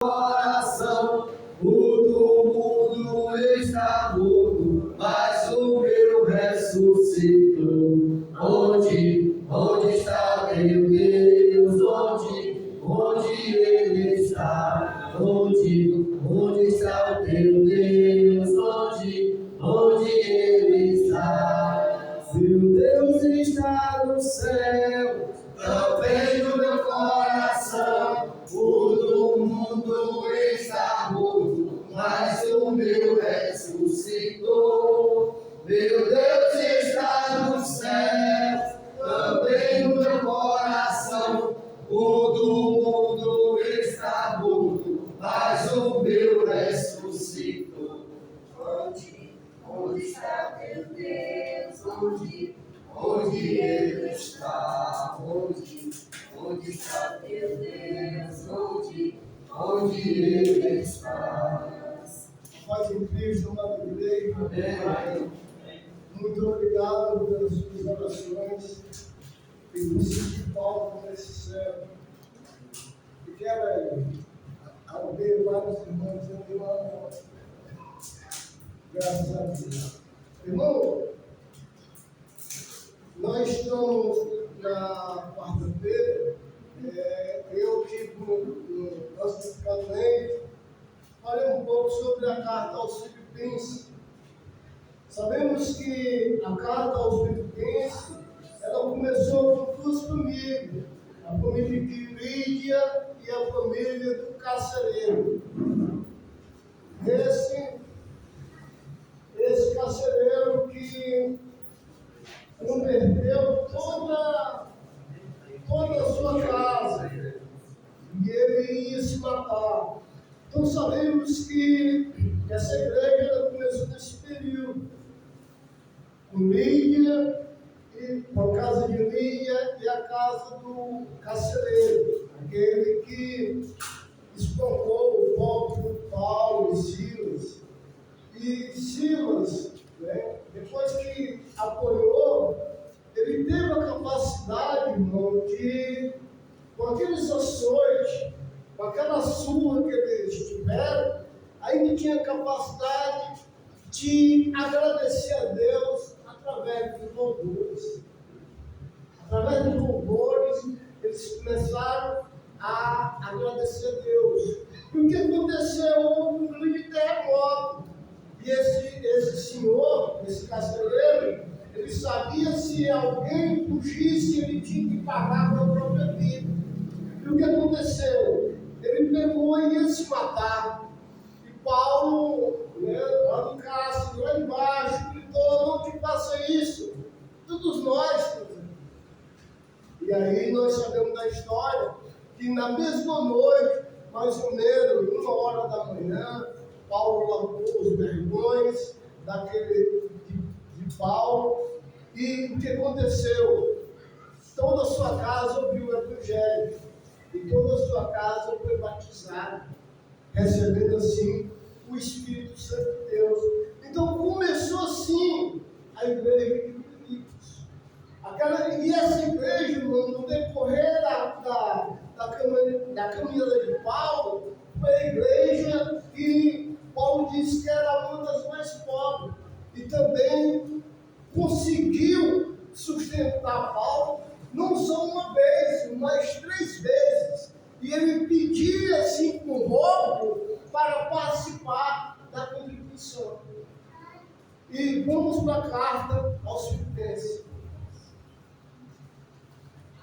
coração, o do mundo está morto, mas o meu ressuscitou. Onde está meu Deus? Onde ele está? Onde está o teu Deus? Onde ele está? Meu Deus está no céu, também no meu coração. O do mundo está morto, mas o meu ressuscitou. Meu Deus está no céu, também no meu coração. O do mundo está morto, mas o meu ressuscitou. Onde está teu Deus? Onde ele está? Onde está teu Deus? Onde ele está? Paz em Cristo, amado igreja. Muito obrigado pelas suas orações e por sentir falta nesse céu. E quero ouvir vários irmãos dizendo que eu amo. Graças a Deus. Irmão, nós estamos na quarta-feira. Eu tive no nosso casamento, falei um pouco sobre a carta aos Filipenses. Sabemos que a carta aos Filipenses, ela começou com duas famílias, a família de Lídia e a família do carcereiro. Esse carcereiro que converteu toda a sua casa e ele ia se matar. Então sabemos que essa igreja começou nesse período, com Lídia, com a casa de Lídia e a casa do carcereiro, aquele que espancou o pobre Paulo e Silas. E Silas, depois que apoiou, ele teve a capacidade, irmão, de, com aqueles açoites, com aquela surra que eles tiveram, ainda tinha capacidade de agradecer a Deus através dos louvores. Através dos louvores, eles começaram a agradecer a Deus. E o que aconteceu? Houve um grande terremoto. E esse senhor, esse carcereiro, ele sabia se alguém fugisse, ele tinha que pagar com a própria vida. E o que aconteceu? Ele pegou e ia se matar. E Paulo, lá no cárcere, lá embaixo, gritou: não te faça isso. Todos nós. E aí nós sabemos da história que na mesma noite, mais ou menos, 1h da manhã, Paulo lavou os vergões de Paulo. E o que aconteceu? Toda a sua casa ouviu o Evangelho. E toda a sua casa foi batizada, recebendo assim o Espírito Santo de Deus. Então começou assim a igreja de Filipos. E essa igreja, no decorrer da caminhada de Paulo, foi a igreja que Paulo disse que era uma das mais pobres. E também conseguiu sustentar Paulo, não só uma vez, mas 3 vezes. E ele pedia assim com roubo para participar da contribuição. E vamos para a carta aos Filipenses.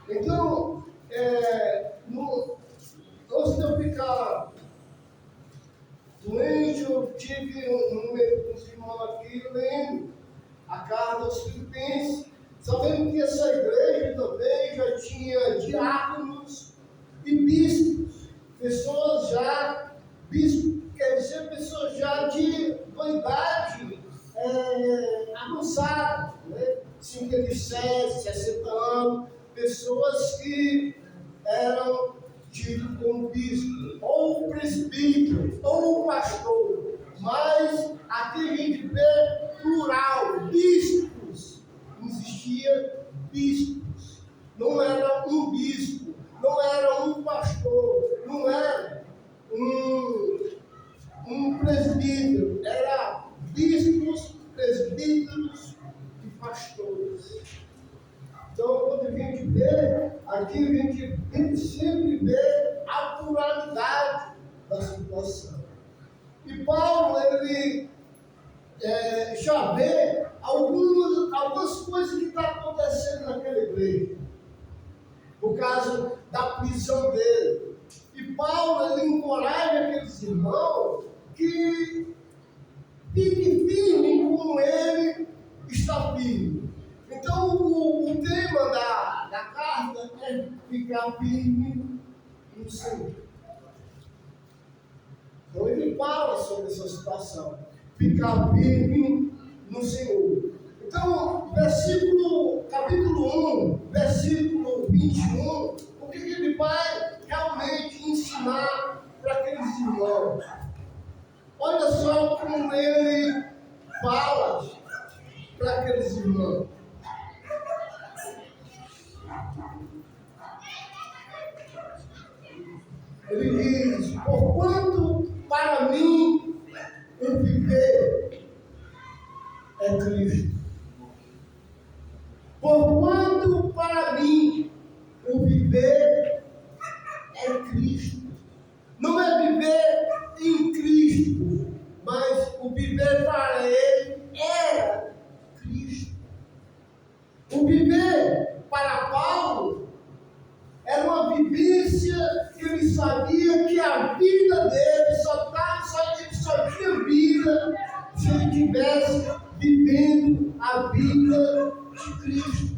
Então, antes de eu ficar doente, eu tive um irmão aqui lendo a carta aos Filipenses, sabendo que essa igreja também já tinha diáconos e bispos, pessoas já, bispo quer dizer pessoas já de uma idade avançada, 57, 60 anos, pessoas que eram tidos como bispo, ou presbítero, ou pastor, mas aqui a gente vê plural, bispos. Não existia bispos, não era um bispo, não era um pastor, não era um presbítero, era bispos, presbíteros e pastores. Então, quando a gente vê, aqui a gente sempre vê a pluralidade da situação. E Paulo, ele já vê algumas coisas que estão acontecendo naquela igreja, por causa da prisão dele. E Paulo, ele encoraja aqueles irmãos que fiquem firmes como ele está firme. Então, o tema da carta é ficar firme no Senhor. Então, ele fala sobre essa situação. Ficar firme no Senhor. Então, capítulo 1, versículo 21, o que ele vai realmente ensinar para aqueles irmãos? Olha só como ele fala para aqueles irmãos. Ele diz: porquanto para mim o viver é Cristo. Porquanto para mim o viver é Cristo. Não é viver em Cristo, mas o viver para ele era Cristo. O viver para Paulo era uma vivência que ele sabia que a vida dele só tinha vida se ele estivesse vivendo a vida de Cristo.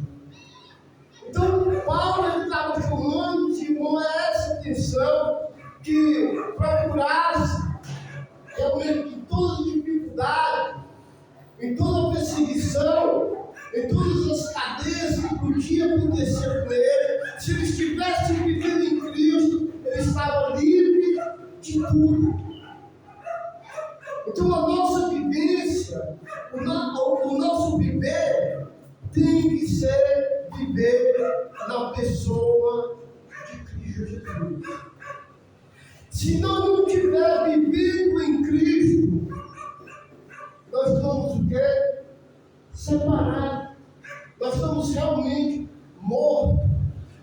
Então, Paulo estava chamando os irmãos a essa atenção, que procurasse realmente em todas as dificuldades, em toda a perseguição, em todas as cadeias que podia acontecer com ele, se ele estivesse vivendo em Cristo, ele estava livre de tudo. Então a nossa vivência, o nosso viver tem que ser viver na pessoa de Cristo Jesus. Se nós não estivermos vivendo em Cristo, nós estamos o quê? Separados. Nós estamos realmente mortos.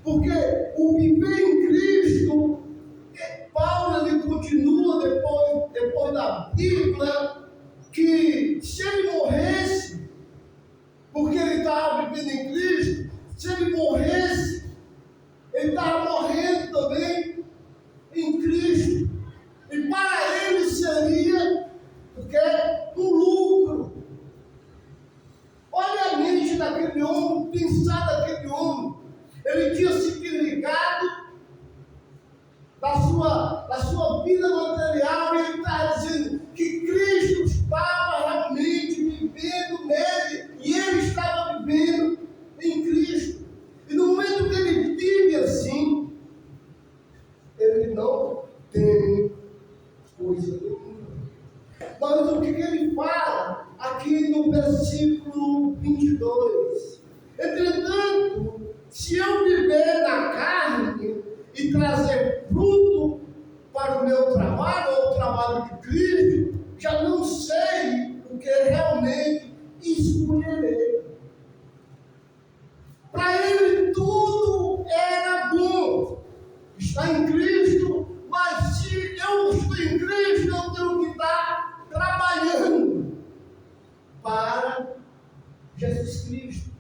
Porque o viver em Cristo, Paulo ele continua depois da Bíblia, que se ele morresse, porque ele estava vivendo em Cristo, se ele morresse, ele estava morrendo também em Cristo. E para ele seria um lucro. Olha a mente daquele homem, pensar daquele homem. Ele tinha se desligado da sua vida material, e ele está dizendo que Cristo estava realmente vivendo nele, e ele estava vivendo em Cristo. E no momento que ele vive assim, ele não tem coisa nenhuma. Mas o que ele fala aqui no versículo 22? Entretanto, se eu viver na carne e trazer fruto para o meu trabalho, ou o trabalho de Cristo, já não sei o que realmente escolherei. Para ele tudo era bom. Está em Cristo, mas se eu estou em Cristo, eu tenho que estar trabalhando para Jesus Cristo.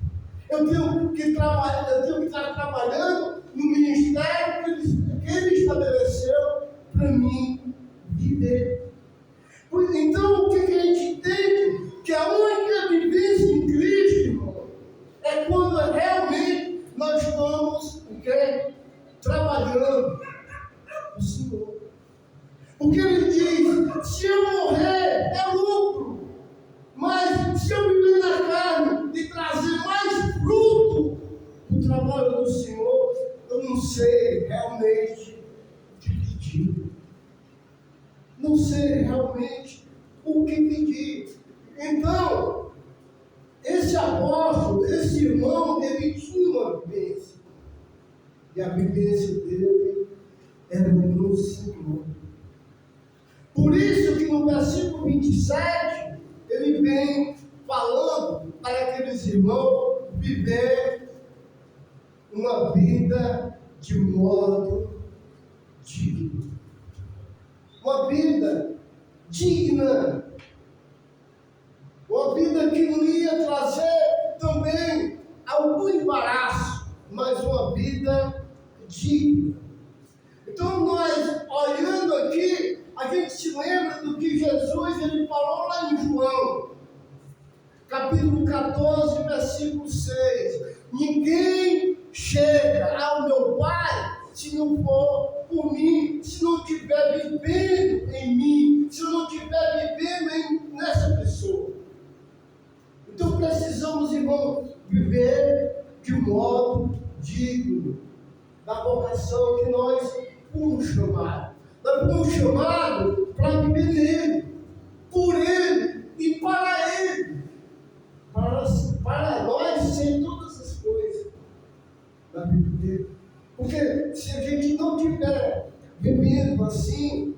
Eu tenho que estar trabalhando no ministério que ele estabeleceu para mim viver. Então, o que a gente entende? Que a única vivência em Cristo, irmão, é quando realmente nós estamos trabalhando o Senhor. Porque ele diz: se eu morrer, é lucro. Mas se eu viver na carne e trazer mais fruto do trabalho do Senhor, eu não sei realmente o que pedir. Não sei realmente o que pedir. Então, esse apóstolo, esse irmão, ele tinha uma vivência. E a vivência dele era no Senhor. Por isso que no versículo 27, ele vem falando para aqueles irmãos viver uma vida de modo digno. Uma vida digna. Uma vida que não ia trazer também algum embaraço, mas uma vida digna. Então nós, olhando aqui, a gente se lembra do que Jesus ele falou lá em João, capítulo 14, versículo 6. Ninguém chega ao meu Pai se não for por mim, se não estiver vivendo em mim, se não estiver vivendo nessa pessoa. Então precisamos, irmãos, viver de modo digno da vocação que nós fomos chamados. Nós fomos chamados para viver nele, por ele e para ele. Para nós ser todas as coisas da vida dele. Porque se a gente não estiver vivendo assim,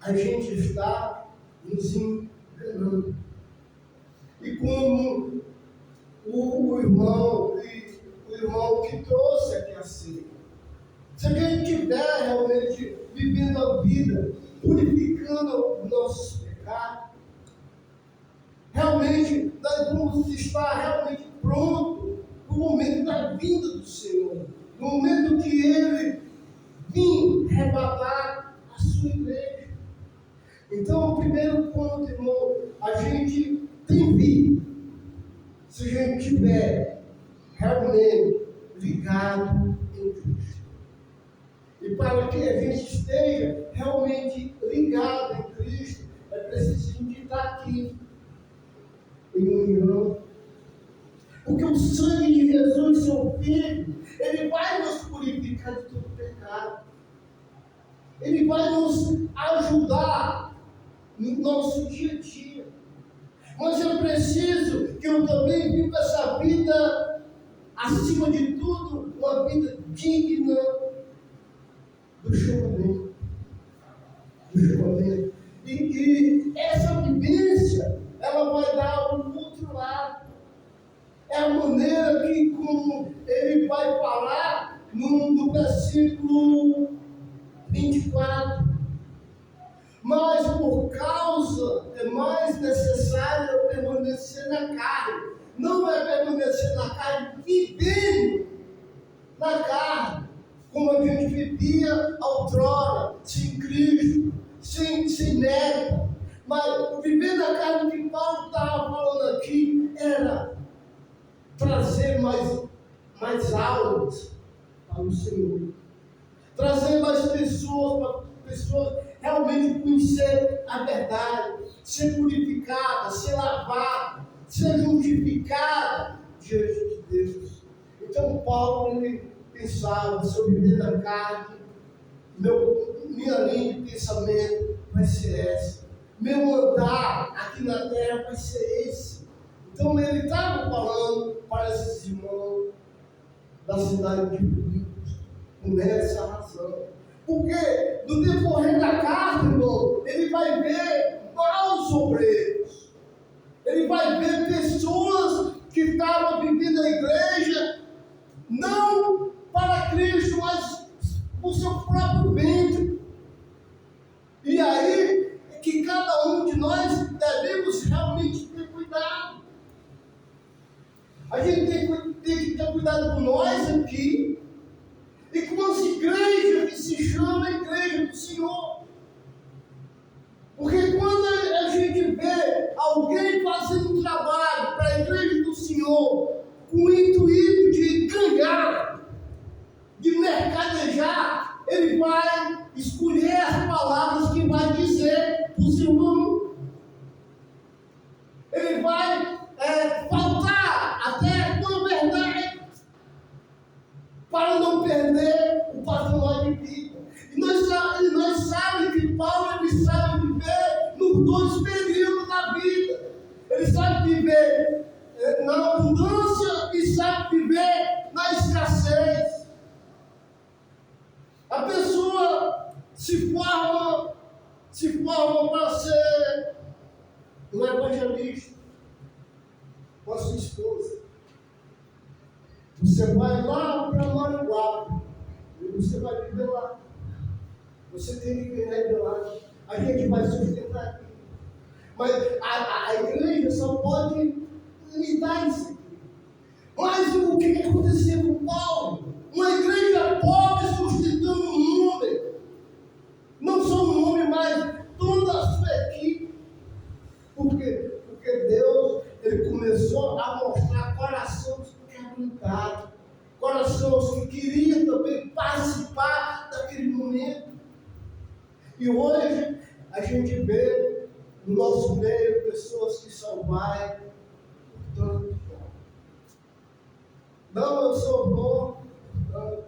a gente está nos enganando. E como o irmão que trouxe aqui a ceia, se a gente estiver realmente vivendo a vida, purificando os nossos pecados, realmente nós vamos estar realmente prontos no momento da vinda do Senhor, no momento que Ele vir arrebatar a sua igreja. Então, o primeiro ponto, irmão, a gente tem vida, se a gente estiver realmente ligado em Cristo. E para que a gente esteja realmente ligado em Cristo, é preciso a gente estar aqui, em união. Porque o sangue de Jesus, seu Filho, ele vai nos purificar de todo pecado. Ele vai nos ajudar no nosso dia a dia. Mas é preciso que eu também viva essa vida, acima de tudo, uma vida digna do chamamento. E essa vivência, ela vai dar um outro lado. É a maneira que, como ele vai falar no versículo 24. Mas por causa, é mais necessário permanecer na carne. Não é permanecer na carne vivendo na carne, como a gente vivia outrora, sem Cristo, sem mérito. Mas viver na carne que Paulo estava falando aqui era trazer mais almas para o Senhor. Trazer mais pessoas para pessoas realmente conhecer a verdade, ser purificada, ser lavada, ser justificada diante de Deus. Então Paulo ele pensava, se eu viver na carne, minha linha de pensamento vai ser essa. Meu andar aqui na terra vai ser esse. Então ele estava falando para esses irmãos da cidade de Filipos, com essa razão. Porque no decorrer da carne, irmão, ele vai ver maus obreiros. Ele vai ver pessoas que estavam vivendo na igreja, não para Cristo, mas por seu próprio ventre. E aí é que cada um de nós devemos realmente ter cuidado. A gente tem que ter cuidado com nós aqui e com as igrejas que se chama Igreja do Senhor. Porque quando a gente vê alguém fazendo um trabalho para a Igreja do Senhor com o intuito de ganhar, de mercadejar, ele vai escolher as palavras que vai dizer para o seu irmão. Ele vai faltar até com a verdade para não perder o patrimônio de vida. E nós sabemos que Paulo ele sabe viver nos dois períodos da vida. Ele sabe viver na abundância e sabe viver na escassez. A pessoa se te formam para ser um evangelista com a sua esposa. Você vai lá para Maranguape e você vai viver lá. Você tem que viver de lá. A gente vai sustentar aqui. Mas a igreja só pode lhe dar isso aqui. Mas o que acontecia com Paulo? Uma igreja pobre sustentando um homem. Não só um homem, mas toda a sua equipe. Por quê? Porque Deus, Ele começou a mostrar corações quebrantados. Corações que queriam também participar daquele momento. E hoje a gente vê no nosso meio pessoas que só vai tanto. Não, eu sou bom. Não.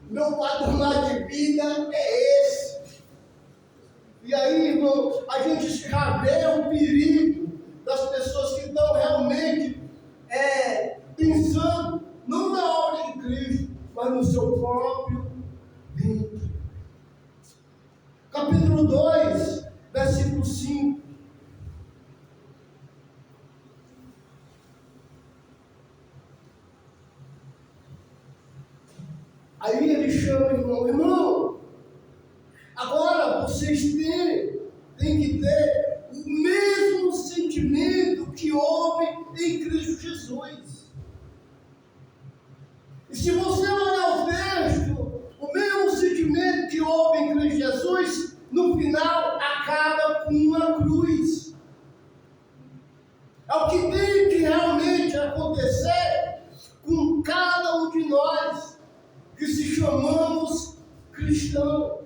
Meu patamar de vida é esse. E aí, irmão, a gente já vê o perigo das pessoas que estão realmente pensando, não na obra de Cristo, mas no seu próprio ventre. Capítulo 2, versículo 5. Aí ele chama o irmão, agora vocês têm que ter o mesmo sentimento que houve em Cristo Jesus. E se você olhar o texto, o mesmo sentimento que houve em Cristo Jesus, no final acaba com uma cruz. É o que tem que realmente acontecer com cada um de nós que se chamamos cristão.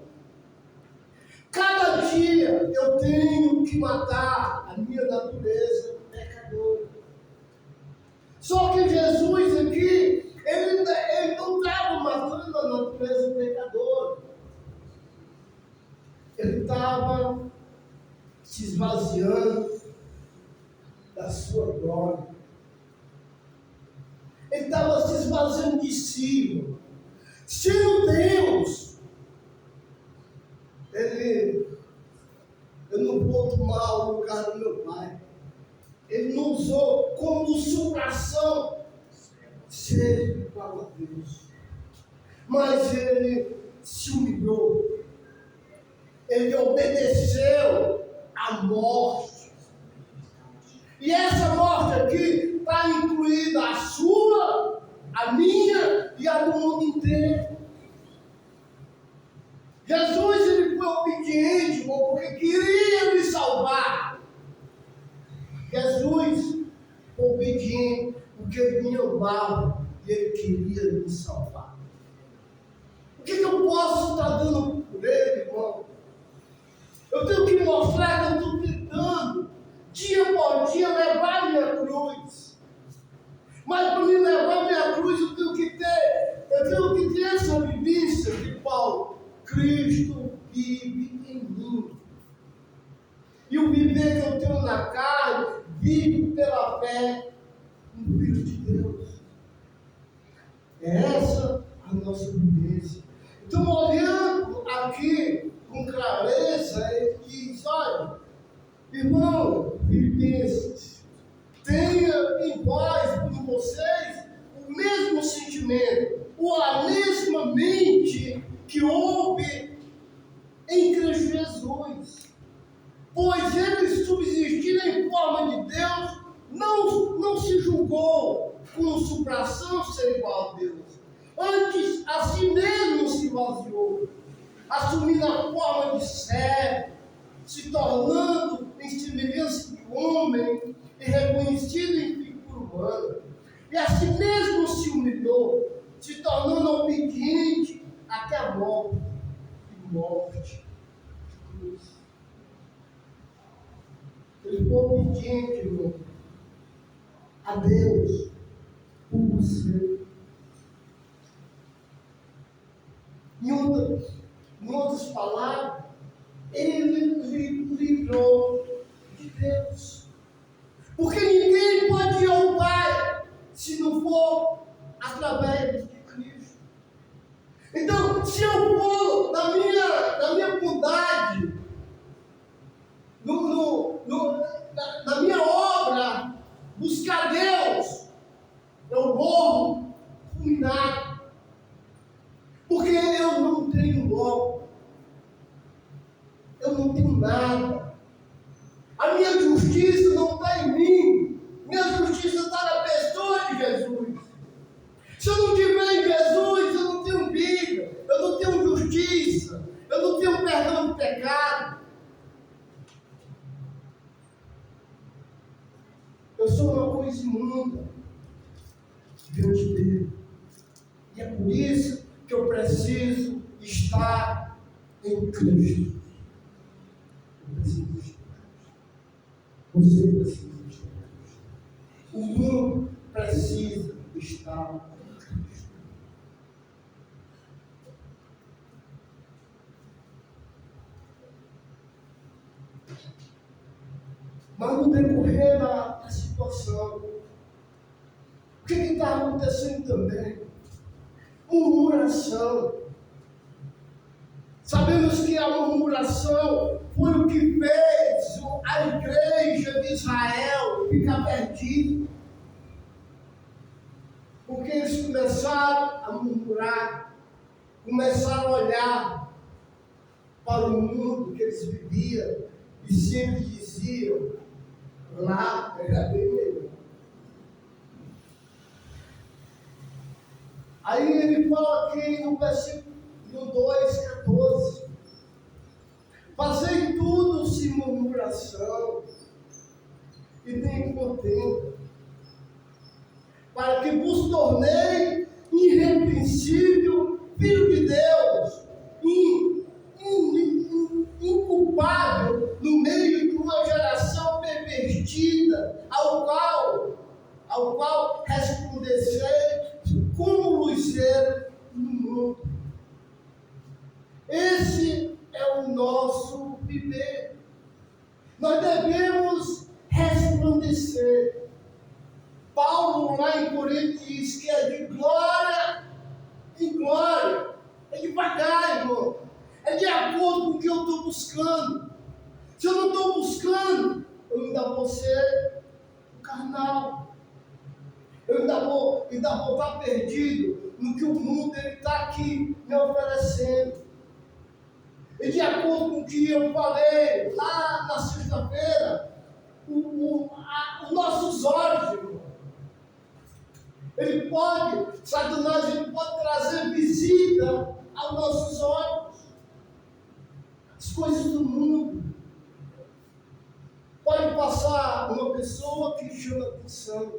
Cada dia eu tenho que matar a minha natureza pecadora. Só que Jesus aqui, ele não estava matando a natureza pecadora. Ele estava se esvaziando da sua glória. Ele estava se esvaziando de si. Sendo Deus, eu não vou tomar o lugar do meu Pai. Ele não usou como usurpação ser igual a Deus. Mas ele se humilhou. Ele obedeceu à morte. E essa morte aqui está incluída a sua, a minha e a do mundo inteiro. Jesus, ele foi obediente porque queria me salvar. Jesus foi obediente porque ele me amava e ele queria me salvar. O que eu posso estar dando por ele, irmão? Eu tenho que mostrar que eu estou tentando, dia por dia, levar minha cruz. Mas para me levar minha cruz, eu tenho que ter essa vivência de Paulo. Cristo vive em mim. E o viver que eu tenho na carne, vive pela fé no Filho de Deus. É essa a nossa vivência. Então, olhando aqui com clareza, ele diz: olha, irmão, filipenses, tenha em vós, em vocês, o mesmo sentimento, ou a mesma mente que houve em Cristo Jesus. Pois ele, subsistindo em forma de Deus, não se julgou com usurpação ser igual a Deus. Antes, a si mesmo se esvaziou, assumindo a forma de servo, se tornando em semelhança de homem e reconhecido em figura humana. E a si mesmo se humilhou, se tornando obediente até a morte e morte de cruz. Ele foi obediente, irmão, a Deus por você. Em outras palavras, ele livrou de Deus. Porque ninguém pode ir ao Pai se não for através de Cristo. Então, se eu for na minha bondade, eu não tenho nada. A minha justiça não está em mim. Minha justiça está na pessoa de Jesus. Se eu não tiver em Jesus, eu não tenho vida, eu não tenho justiça, eu não tenho perdão de pecado. Eu sou uma coisa imunda diante dele. E é por isso que eu preciso estar em Cristo. Eu preciso estar. Você precisa estar. O mundo precisa estar em Cristo. Mas no decorrer da situação, o que está acontecendo também? Murmuração. Sabemos que a murmuração foi o que fez a igreja de Israel ficar perdida. Porque eles começaram a murmurar, começaram a olhar para o mundo que eles viviam e sempre diziam: lá era bem melhor. Aí ele fala aqui no versículo 2,14: fazei tudo sem murmuração e nem contenda, para que vos tornei irrepreensível, filho de Deus, inculpável no meio de uma geração pervertida, ao qual resplandecei como luzeiro no mundo. Esse é o nosso viver. Nós devemos resplandecer. Paulo, lá em Coríntios, diz que é de glória em glória. É devagar, irmão. É de acordo com o que eu estou buscando. Se eu não estou buscando, eu ainda vou ser carnal. Eu ainda vou estar perdido no que o mundo está aqui me oferecendo. E de acordo com o que eu falei lá na sexta-feira, os nossos olhos, irmão, Satanás pode trazer visita aos nossos olhos. As coisas do mundo. Pode passar uma pessoa que chama atenção.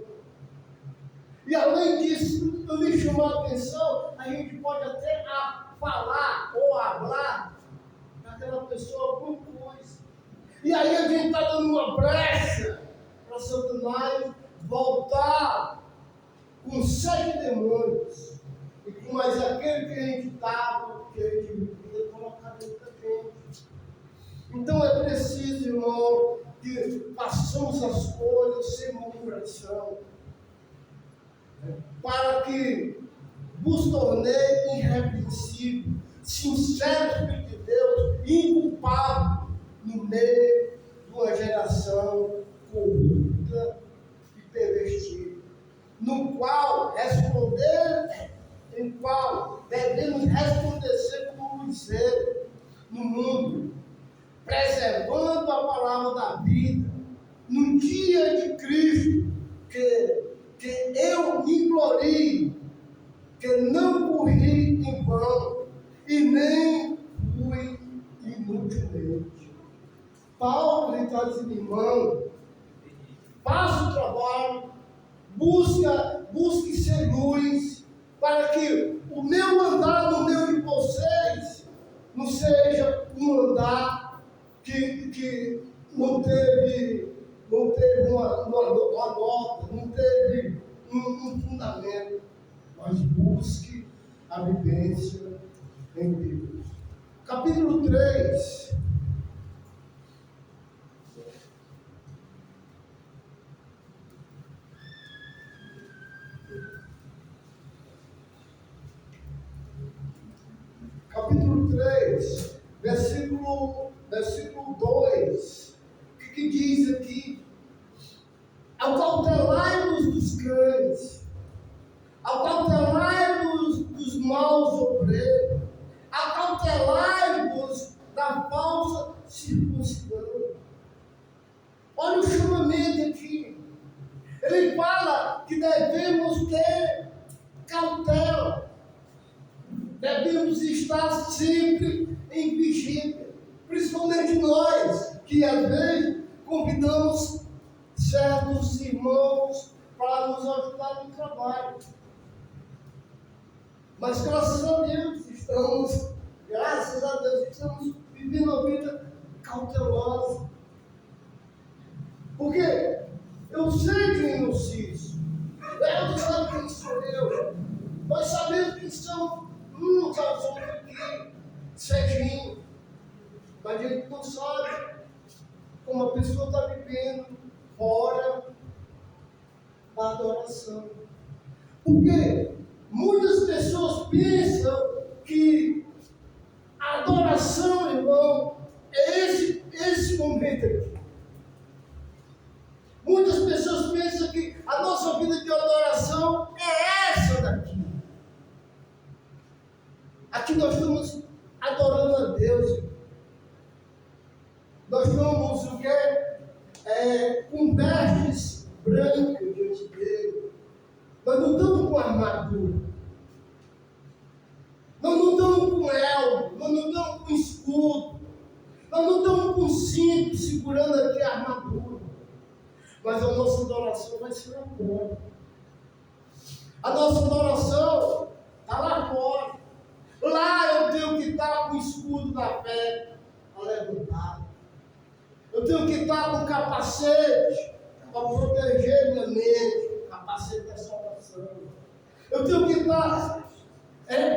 E além disso, eu me chamar a atenção, a gente pode até falar ou hablar daquela pessoa alguma coisa. E aí a gente está dando uma brecha para Satanás voltar com 7 demônios. E com mais aquele que a gente estava, que a gente vivia, colocar dentro da gente. Então é preciso, irmão, que façamos as coisas sem murmuração, para que vos tornei irrepreensível, sincero filho de Deus, inculpável no meio de uma geração corrupta e pervertida, no qual devemos resplandecer como luzeiro no mundo, preservando a palavra da vida, no dia de Cristo, que eu me glorie, que não corri em vão e nem fui inutilmente. Paulo está dizendo, irmão, faça o trabalho, busque ser luz, para que o meu andar no meio de vocês não seja um andar que não teve uma nota, não teve um fundamento, mas busque a vivência em Deus. Capítulo 3. Capítulo 3, versículo 2. O que diz aqui? Acautelai-vos dos cães, acautelai-vos dos maus obreiros, acautelai-vos da falsa circuncidando. Olha o chamamento aqui. Ele fala que devemos ter cautela. Devemos estar sempre em vigília. Principalmente nós, que às vezes convidamos certos irmãos para nos ajudar no trabalho. Mas graças a Deus estamos vivendo uma vida cautelosa. Porque eu sei quem eu sou. Deus sabe quem sou eu. Nós sabemos que são uns aos outros aqui, certinho. Mas a gente não sabe como a pessoa está vivendo fora da adoração. Porque muitas pessoas pensam que a adoração, irmão, é esse momento aqui. Muitas pessoas pensam que a nossa vida de adoração é essa daqui. Aqui nós estamos adorando a Deus. Nós estamos o quê? Com vestes brancas diante dele. Nós não estamos com armadura. Nós não estamos com elmo. Nós não estamos com escudo. Nós não estamos com cinto segurando aqui a armadura. Mas a nossa adoração vai ser lá fora. A nossa adoração está lá fora. Lá eu tenho que estar com o escudo da fé levantado. Eu tenho que estar com o capacete para proteger minha mente, capacete da salvação. Eu tenho que estar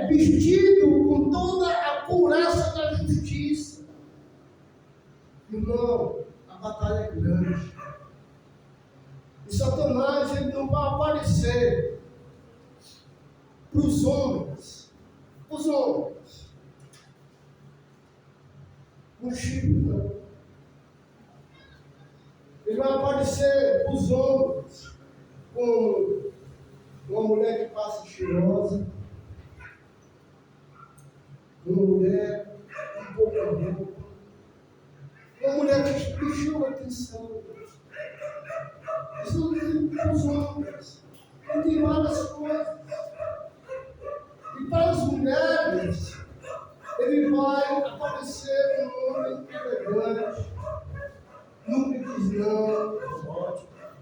vestido com toda a couraça da justiça. Irmão, a batalha é grande. E Satanás, ele não vai aparecer para os homens. Os homens. Um chifre não. Ele vai aparecer para os homens com uma mulher que passa cheirosa, uma mulher com pouca roupa, uma mulher que chama atenção. Isso não para os homens. Ele tem várias coisas. E para as mulheres, ele vai aparecer um homem elegante, nunca diz não,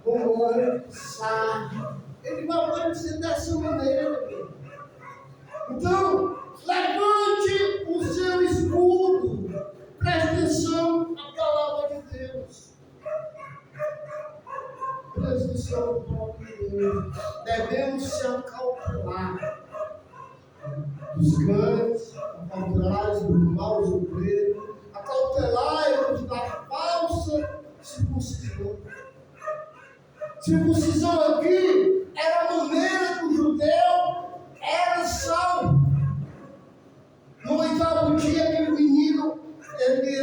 romântico, sábio. Ele vai aparecer dessa maneira. Então, levante o seu escudo, preste atenção à palavra de Deus. Preste atenção à palavra de Deus. Devemos se acautelar dos cães, acautelar dos maus obreiros, acautelar da falsa circuncisão. Circuncisão aqui era a maneira que o judeu era salvo. No 8º dia, aquele menino, ele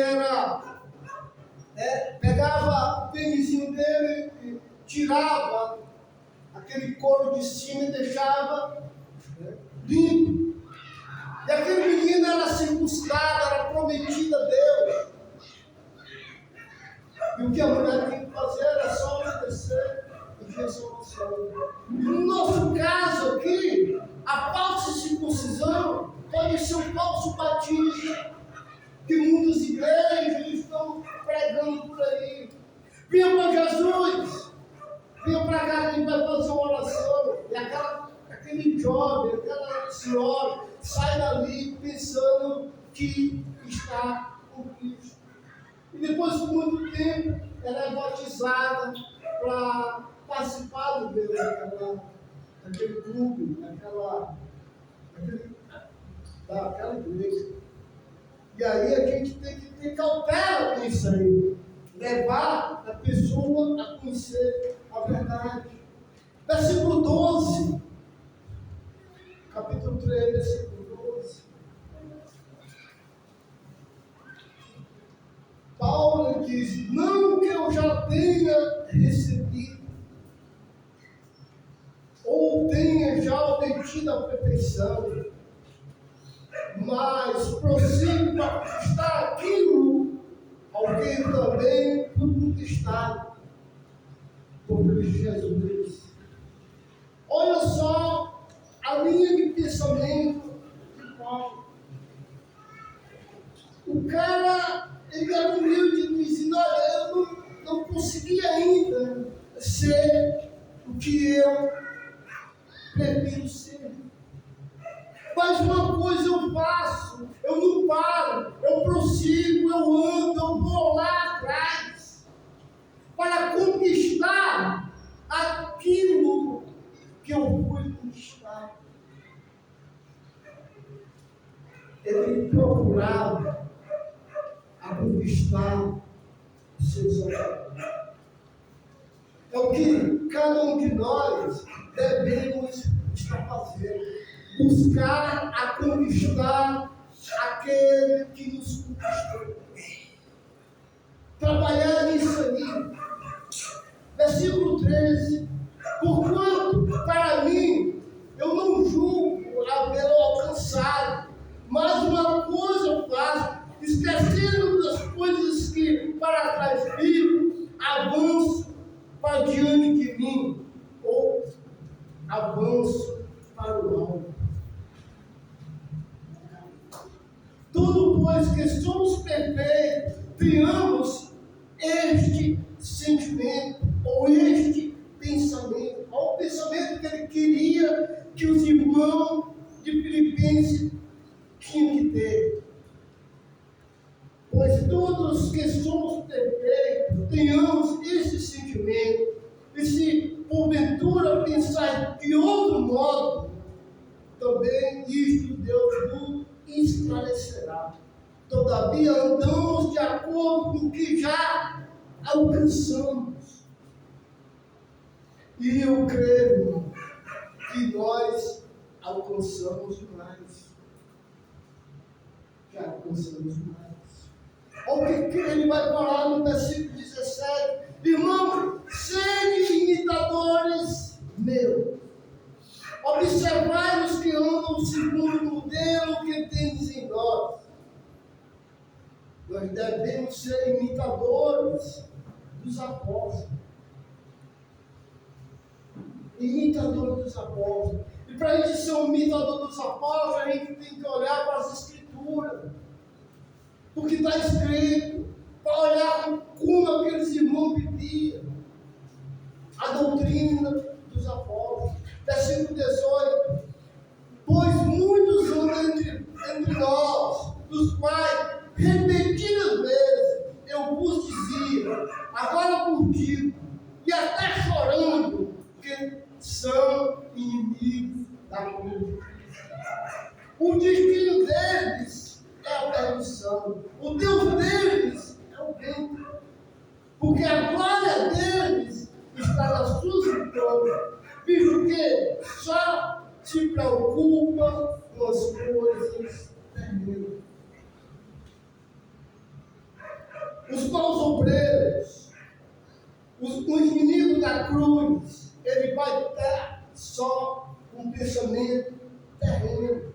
pegava o penizinho dele e tirava aquele couro de cima e deixava limpo. E aquele menino era circuncidado, era prometido a Deus. E o que a mulher tinha que fazer era só obedecer e tinha solução. E no nosso caso aqui, a falsa circuncisão pode ser um falso batismo que muitas igrejas estão pregando por aí. Venha para Jesus, venha para cá que a gente vai fazer uma oração. E aquele jovem, aquela senhora sai dali pensando que está com Cristo. E depois de muito tempo, ela é batizada para participar do Deus, daquele clube, daquela igreja. E aí a gente tem que ter cautela com isso aí. Levar a pessoa a conhecer a verdade. Versículo 12. Capítulo 3, versículo 12. Paulo diz: não que eu já tenha recebido, ou tenha já obtido a perfeição, mas prossigo para conquistar aquilo que também fui conquistado por Cristo Jesus. Olha só a linha de pensamento de Paulo. O cara, ele era humilde, dizendo: olha, eu não consegui ainda ser o que eu prefiro ser. Mas uma coisa eu faço, eu não paro, eu prossigo, eu ando, eu vou lá atrás para conquistar aquilo que eu fui conquistar. Ele procurava a conquistar os seus objetivos. É o que cada um de nós devemos estar fazendo. Buscar a conquistar aquele que nos conquistou. Trabalhar nisso aí. Versículo 13. Porquanto, para mim, eu não julgo havê-lo alcançado, mas uma coisa eu faço, esquecendo das coisas que para trás fico, avanço para diante de mim, ou avanço para o alto. Tudo, pois, que somos perfeitos, tenhamos este sentimento, ou este pensamento. Olha o pensamento que ele queria que os irmãos de Filipenses tinham que ter. Pois todos que somos perfeitos, tenhamos este sentimento. E se porventura pensar de outro modo, também isto Deus nos esclarecerá. Todavia andamos de acordo com o que já alcançamos. E eu creio que nós alcançamos mais. Já alcançamos mais. Olha o que ele vai falar no versículo 17. Irmão, sede imitadores meus. Observai os que andam segundo o modelo que tendes em nós. Nós devemos ser imitadores dos apóstolos. Imitadores dos apóstolos. E para a gente ser um imitador dos apóstolos, a gente tem que olhar para as Escrituras. O que está escrito. Para olhar como aqueles irmãos viviam. A doutrina dos apóstolos. Versículo 18. Pois muitos andam entre nós, dos quais, repetidas vezes, eu vos dizia, agora vos digo, e até chorando, que são inimigos da cruz. O destino deles é a perdição. O Deus deles é o vento. Porque a glória deles está nas suas vitórias. Visto que só se preocupa com as coisas terrenas. Os maus obreiros, os inimigos da cruz, ele vai estar só com um pensamento terreno.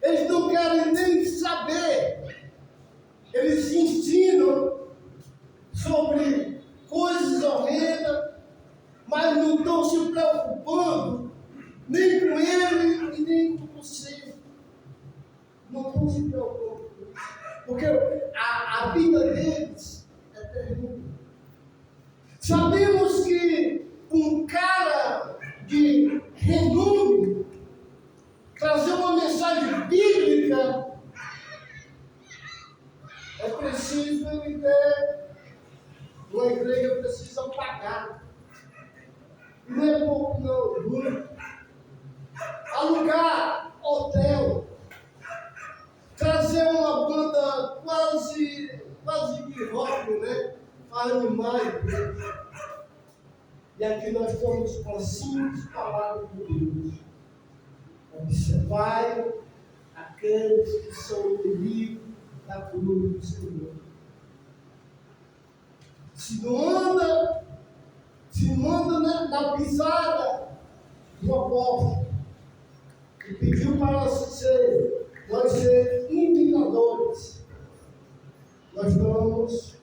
Eles não querem nem saber. Eles ensinam sobre coisas horrendas, mas não estão se preocupando nem com ele e nem com você. Não estão se preocupando. Porque a vida deles é terrível. Sabemos que um cara de renome trazer uma mensagem bíblica é preciso ele ter. Uma igreja precisa pagar. Não é pouco, não, muito. Alugar hotel, trazer uma banda quase de rock, né? Para animar a igreja. E aqui nós estamos com as simples palavras de Deus. Observai aqueles que são inimigos da cruz do Senhor. Se não anda na pisada do apóstolo, que pediu para nós ser imitadores, nós nós estamos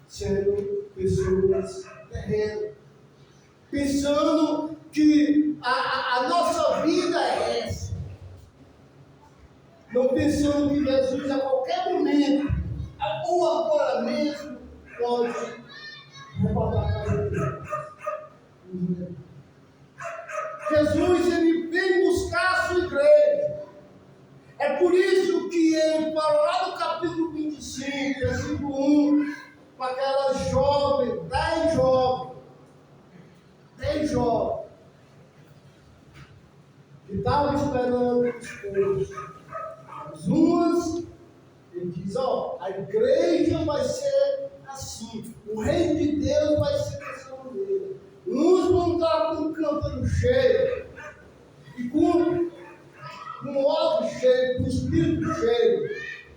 sendo pessoas terrenas, pensando que a nossa vida é essa, não pensando que Jesus a qualquer momento, ou agora mesmo, pode roubar a casa de Deus. Jesus, ele vem buscar a sua igreja. É por isso que ele fala lá no capítulo 25, versículo 1, para aquela jovem, 10 jovens, que estavam esperando o esposo. As umas, ele diz, a igreja vai ser assim, o reino de Deus vai ser dessa maneira. Uns vão estar com o cântaro cheio, e com o óleo cheio, com o espírito cheio,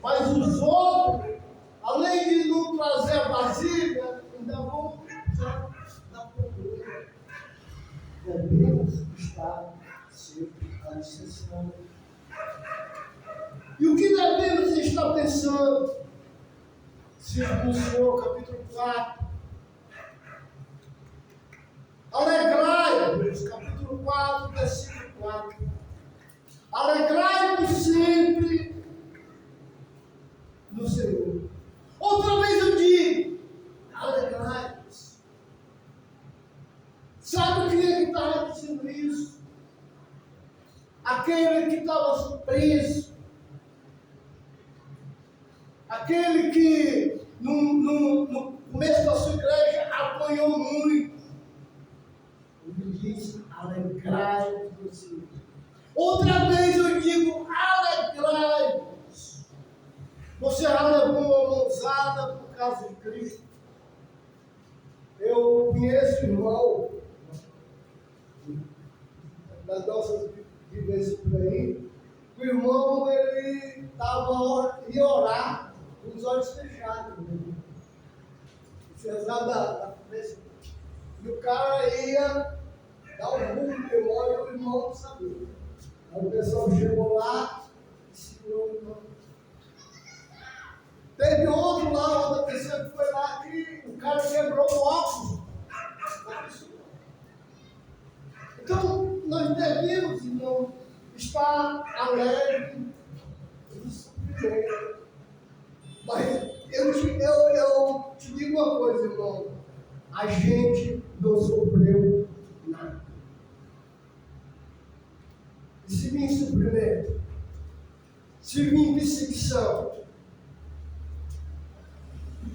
mas os outros, além de não trazer a vasilha, ainda vão usar da procura. Devemos estar sempre alicerçados. E o que devemos estar pensando? Segundo o Senhor, capítulo 4. Alegrai-vos, capítulo 4, versículo 4. Alegrai-vos sempre no Senhor. Outra vez eu digo, alegrai-vos. Sabe quem é que estava dizendo isso? Aquele que estava preso. Aquele que no começo da sua igreja apanhou muito. Ele diz, alegrai-vos no Senhor. Outra vez eu digo, alegrai-vos. Você já levou uma mãozada por causa de Cristo? Eu conheço o irmão das nossas vivências por aí. O irmão, ele ia orar com os olhos fechados. Fezado da cabeça. E o cara ia dar um rumo no demônio e o irmão não sabia. Aí o pessoal chegou lá e segurou o irmão. Teve outro lá, outra pessoa que foi lá que o cara quebrou o óculos. Então, nós devemos, irmão, estar alegre e surpreender. Mas eu te digo uma coisa, irmão. A gente não sofreu nada. E se vir sofrimento, se vir perseguição,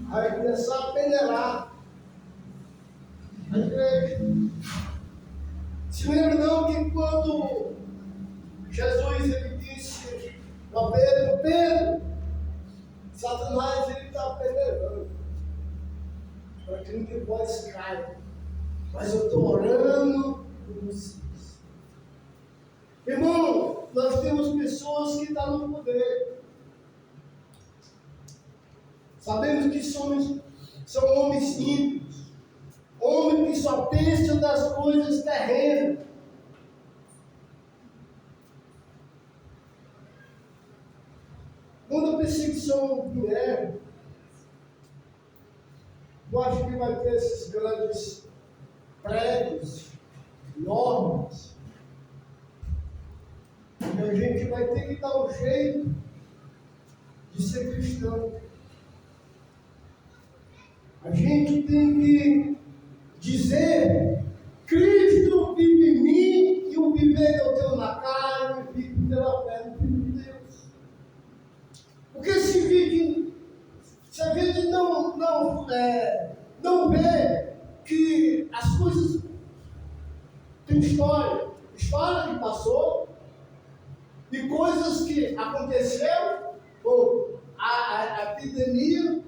vai começar a peneirar a igreja. Se lembra não que quando Jesus ele disse para Pedro, Pedro, Satanás ele está peneirando para que ninguém possa cair. Mas eu estou orando por vocês. Irmão, nós temos pessoas que estão no poder. Sabemos que são homens ímpios, homens que só pensam nas coisas terrenas. Quando a perseguição vier, eu acho que vai ter esses grandes prédios, normas, e a gente vai ter que dar um jeito de ser cristão. A gente tem que dizer, Cristo vive em mim e o viver eu tenho na carne, vivo pela fé no Filho de Deus. Porque se a gente não vê que as coisas têm história que passou, e coisas que aconteceram, como a epidemia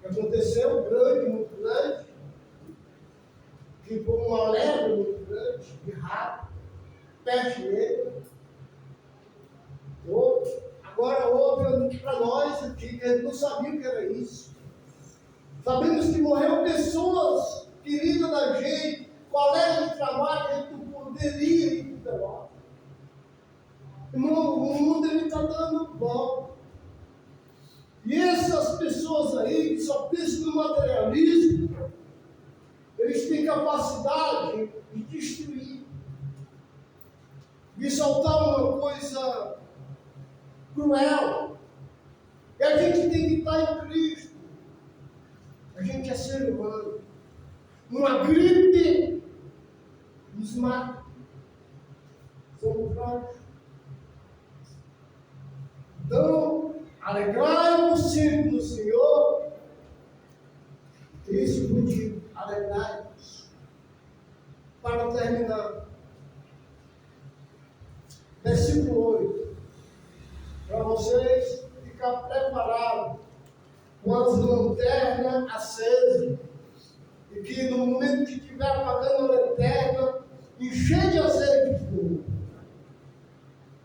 que aconteceu, muito grande, que foi uma leva muito grande, de rato, peste negra. Agora houve para nós aqui, que a gente não sabia o que era isso. Sabemos que morreram pessoas queridas da gente, colegas de trabalho, a gente não poderia ir para lá. Irmão, o mundo está dando volta. E E essas pessoas aí que só pensam no materialismo, eles têm capacidade de destruir, de soltar uma coisa cruel. E a gente tem que estar em Cristo. A gente é ser humano. Uma gripe nos mata. Somos fracos. Então, alegrai-vos sempre no Senhor. Esse motivo, alegrai-vos. Para terminar, versículo 8. Para vocês ficar preparados com as lanternas acesas. E que no momento que estiver apagando a lanterna, encher de azeite de fogo.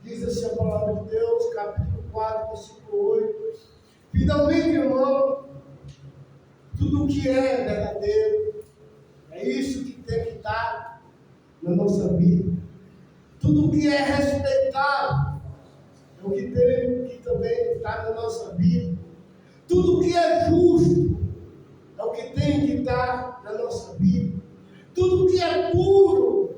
Diz assim a palavra de Deus, capítulo 4, versículo 8. Finalmente, irmão, tudo o que é verdadeiro, é isso que tem que estar na nossa vida. Tudo o que é respeitável, é o que tem que também estar na nossa vida. Tudo o que é justo, é o que tem que estar na nossa vida. Tudo o que é puro,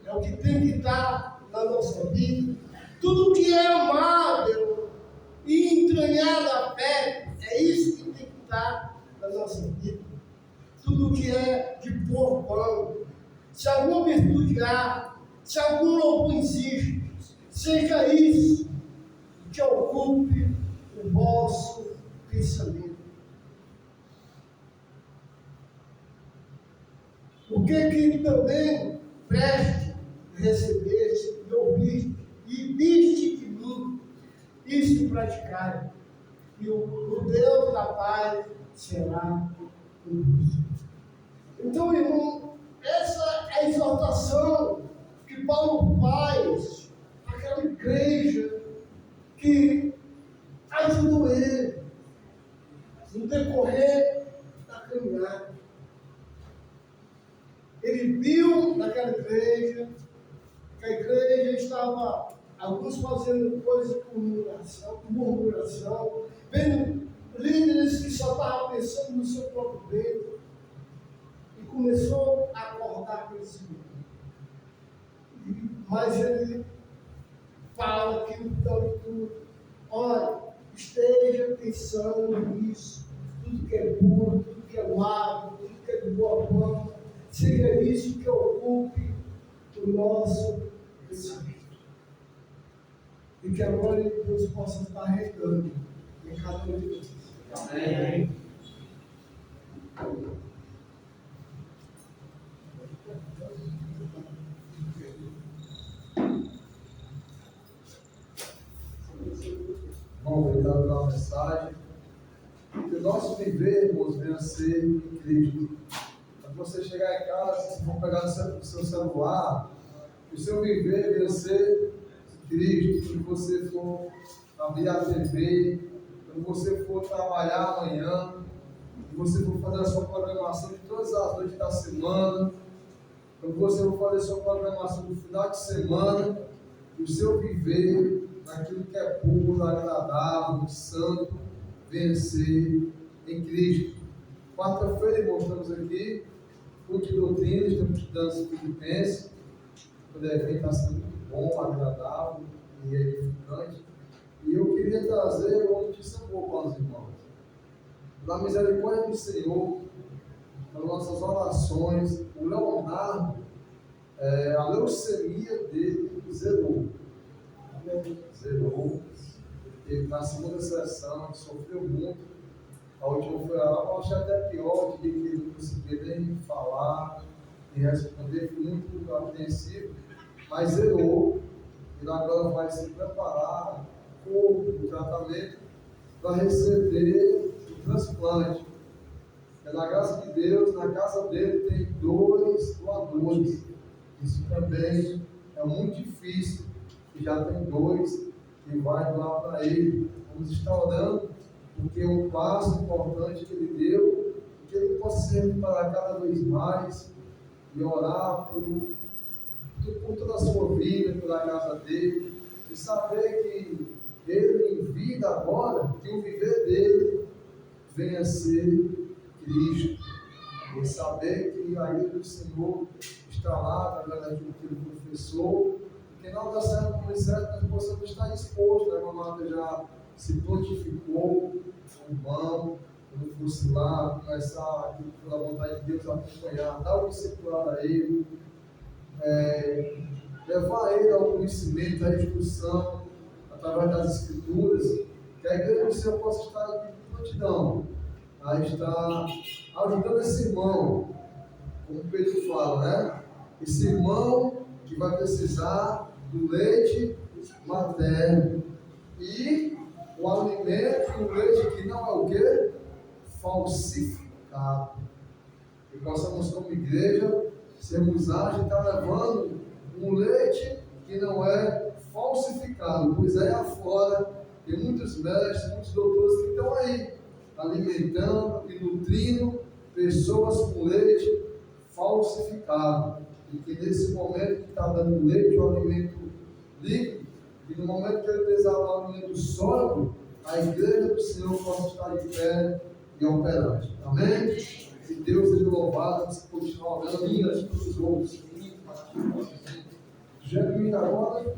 é o que tem que estar na nossa vida. Tudo o que é amável e entranhado a fé, é isso que tem que estar na nossa vida. Tudo o que é de boa fama, se alguma virtude há, se algum louvor existe, seja isso que ocupe o vosso pensamento. O que também preste, recebeste e ouviste, e viste de mim, isto praticai, e o Deus da paz será convosco. Então, irmão, essa é a exortação que Paulo faz àquela igreja que ajudou ele no decorrer da caminhada. Ele viu naquela igreja que a igreja estava, alguns fazendo coisas por murmuração, vendo líderes que só estavam pensando no seu próprio bem, e começou a acordar com esse mundo. Mas ele fala que então tudo, olha, esteja pensando nisso, tudo que é puro, tudo que é amável, tudo que é de boa fama, seja isso que ocupe o nosso pensamento. E que a glória de Deus possa estar regando em cada um de nós. Amém. Bom, obrigado pela mensagem. Que o nosso viver, irmãos, venha a ser em Cristo. Quando você chegar em casa, se for pegar o seu celular, que o seu viver venha a ser em Cristo. Quando você for abrir a TV, quando você for trabalhar amanhã, quando você for fazer a sua programação de todas as noites da semana, quando você for fazer a sua programação do final de semana, que o seu viver naquilo que é puro, agradável, santo, vencer em Cristo. Quarta-feira, irmãos, estamos aqui, culto de doutrina, estamos estudando Filipenses. O evento está sendo muito bom, agradável e edificante. E eu queria trazer uma notícia boa para os irmãos. Da misericórdia do Senhor, nas nossas orações, o Leonardo, a leucemia dele zerou. Zerou. Ele na segunda sessão sofreu muito. A última foi eu achei até pior, de que ele não conseguia nem falar e responder, foi muito apreensivo, mas zerou. Ele agora vai se preparar o tratamento para receber o transplante. Pela graça de Deus, na casa dele tem 2 doadores. Isso também é muito difícil. E já tem 2 que vai doar para ele. Vamos estar orando, porque é um passo importante que ele deu, que ele possa se reparar cada vez mais e orar por toda a sua vida, pela casa dele, e saber que ele vida agora, que o viver dele venha a ser Cristo. E saber que a ira do Senhor está lá, através daquilo que ele professou, e que não dá certo como certo, nós possamos estar dispostos. A irmã Marta já se prontificou com mão, quando fosse lá, começar aquilo pela vontade de Deus, acompanhar, dar o discipulado a ele, levar ele ao conhecimento, à instrução, através das Escrituras, que a igreja do Senhor possa estar de prontidão a estar ajudando esse irmão, como Pedro fala, né? Esse irmão que vai precisar do leite materno e o alimento e o leite que não é o quê? Falsificado. Que possamos, como igreja, sermos ágeis, estar levando um leite que não é falsificado, pois aí afora tem muitos mestres, muitos doutores que estão aí alimentando e nutrindo pessoas com leite falsificado, e que nesse momento que está dando leite, o alimento líquido, e no momento que ele precisar do alimento sólido, a igreja do Senhor possa estar de pé e operante. Amém? Que Deus seja louvado, vamos continuar orando para os outros. Genuíno agora,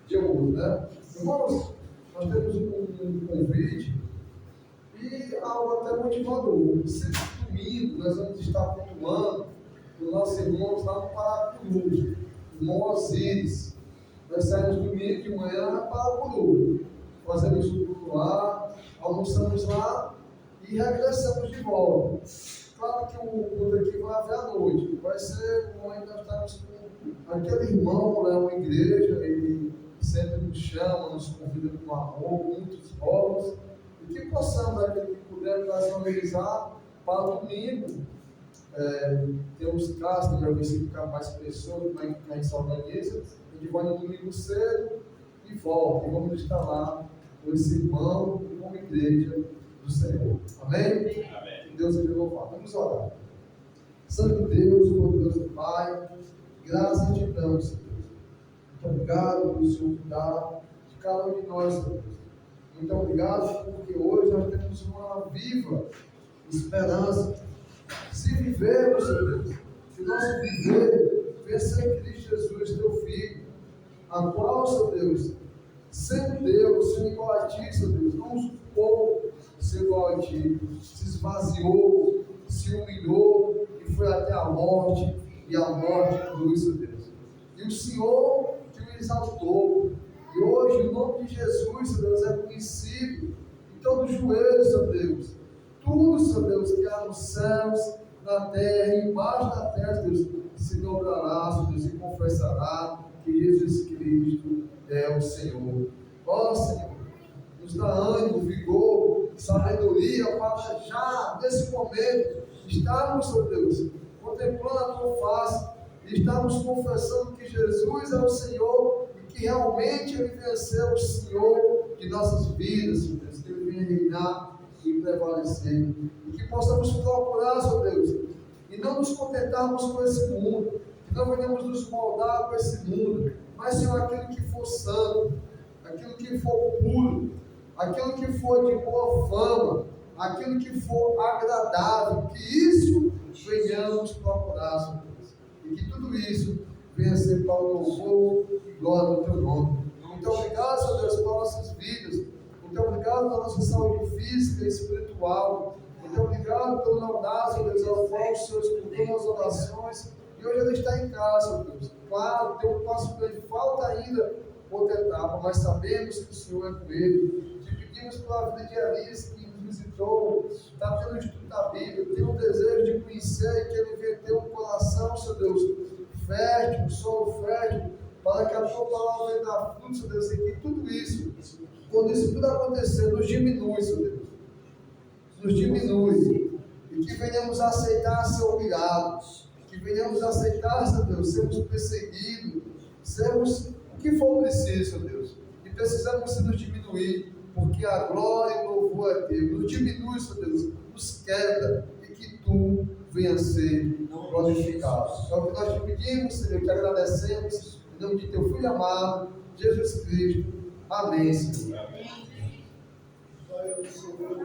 de outro, né? Irmãos, nós temos um convite e algo até motivador. Sempre domingo nós vamos estar cultuando os nossos irmãos lá no Paracuru, irmão Osíris. Nós saímos domingo de manhã para Paracuru, fazemos o culto lá, almoçamos lá e regressamos de volta. Claro que o culto aqui vai haver à noite, vai ser como ainda estamos com aquele irmão, né, uma igreja, ele sempre nos chama, nos convida com amor, muitos votos, e que possamos, aquele que puder, nacionalizar para domingo. Temos casas para ver se ficar mais pessoas, como é que a gente se organiza. A gente vai no domingo cedo e volta, e vamos estar lá com esse irmão e como igreja do Senhor. Amém? Amém. Que Deus seja louvado. Vamos orar. Santo Deus, poderoso Pai, graças te damos, Senhor. Muito obrigado por Senhor cuidar de cada um de nós, Senhor. Muito obrigado porque hoje nós temos uma viva esperança. Se vivermos, Senhor Deus, se nosso viver venha ser Cristo Jesus, teu Filho, a qual, Senhor Deus, sendo Deus, sendo igual a ti, Senhor Deus, não supôs ser igual a ti, se esvaziou, se humilhou e foi até a morte, e a morte de cruz, Senhor Deus. E o Senhor te exaltou, e hoje o nome de Jesus, Senhor Deus, é conhecido em todos os joelhos, Senhor Deus. Tudo, Senhor Deus, que há nos céus, na terra e embaixo da terra, Deus, se dobrará, Senhor Deus, e confessará que Jesus Cristo é o Senhor. Ó Senhor, nos dá ânimo, vigor, sabedoria para já, nesse momento, estarmos, Senhor Deus, contemplando a tua face, e estarmos confessando que Jesus é o Senhor e que realmente Ele venceu o Senhor de nossas vidas, Senhor Deus, que Ele venha reinar e prevalecer, e que possamos procurar, Senhor Deus, e não nos contentarmos com esse mundo, que não venhamos nos moldar com esse mundo, mas, Senhor, aquilo que for santo, aquilo que for puro, aquilo que for de boa fama, aquilo que for agradável, que isso venhamos procurar, Senhor Deus, e que tudo isso venha ser para o louvor e glória do teu nome. Muito obrigado, Senhor Deus, por nossas vidas. Muito obrigado pela nossa saúde física e espiritual. Muito obrigado pelo Leonardo, Senhor Deus, ao qual o Senhor escutou as orações. E hoje ele está em casa, Senhor Deus. Claro, tem um passo para ele, falta ainda outra etapa, mas sabemos que o Senhor é com ele. Te pedimos pela vida de Alice, que nos visitou, está tendo o estudo da Bíblia, tem um desejo de conhecer e que ele venha ter um coração, Senhor Deus, fértil, um solo fértil, para que a tua palavra venha dar fruto, Senhor Deus, e que tudo isso, quando isso tudo acontecer, nos diminui, Senhor Deus. Nos diminui. E que venhamos a aceitar ser humilhados. Que venhamos a aceitar, Senhor Deus, sermos perseguidos. Sermos o que for preciso, Senhor Deus. E precisamos se nos diminuir. Porque a glória e o louvor é teu. Nos diminui, Senhor Deus. Nos quebra. E que tu venha a ser glorificado. É o que nós te pedimos, Senhor. Te agradecemos. Em nome de teu Filho amado, Jesus Cristo. Amém, Senhor. Só eu sou eu.